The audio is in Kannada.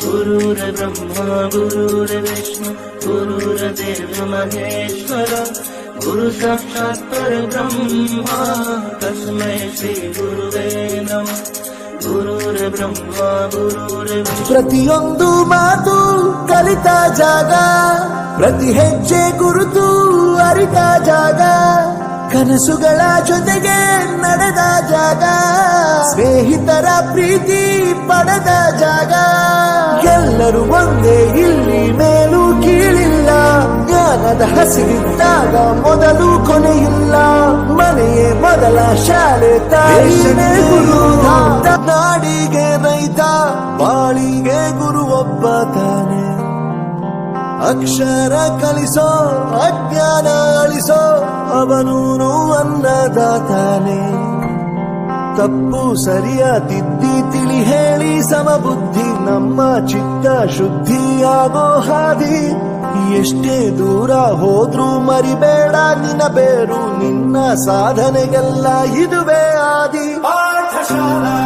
गुरुर्ब्रह्मा गुरुर्विष्णु गुरुर्देव महेश्वर गुरु साक्षात् परब्रह्मा तस्मै श्री गुरुवे नमः गुरुर्ब्रह्मा गुरुर्विष्णु ಪ್ರತಿಯೊಂದು ಮಾತು ಕಲಿತ ಜಾಗ, ಪ್ರತಿ ಹೆಜ್ಜೆ ಗುರುತು ಅರಿತ ಜಾಗ, ಕನಸುಗಳ ಜೊತೆಗೆ ನಡೆದ ಜಾಗ, ಸ್ನೇಹಿತರ ಪ್ರೀತಿ ಪಡೆದ ಜಾಗ. ಎಲ್ಲರೂ ಒಂದೇ ಇಲ್ಲಿ, ಮೇಲೂ ಕೀಳಿಲ್ಲ. ಜ್ಞಾನದ ಹಸಿವಿದ್ದಾಗ ಮೊದಲು ಕೊನೆಯಿಲ್ಲ. ಮನೆಯೇ ಮೊದಲ ಶಾಲೆ, ತಾಯಿನೇ ಗುರು. ನಾಡಿಗೆ ರೈತ, ಬಾಳಿಗೆ ಗುರು ಒಬ್ಬ ತಾನೆ. ಅಕ್ಷರ ಕಲಿಸೋ, ಅಜ್ಞಾನ ಅಳಿಸೋ, ಅವನೂನು ಅನ್ನದಾತಾನೆ. ತಪ್ಪು ಸರಿಯ ತಿದ್ದಿ ತಿಳಿ ಹೇಳಿ ಸಮಬುದ್ಧಿ, ನಮ್ಮ ಚಿತ್ತ ಶುದ್ಧಿಯಾಗೋ ಹಾದಿ. ಎಷ್ಟೇ ದೂರ ಹೋದ್ರೂ ಮರಿಬೇಡ ನಿನ್ನ ಬೇರು, ನಿನ್ನ ಸಾಧನೆಗೆಲ್ಲ ಇದುವೇ ಆದಿ. ಪಾಠಶಾಲಾ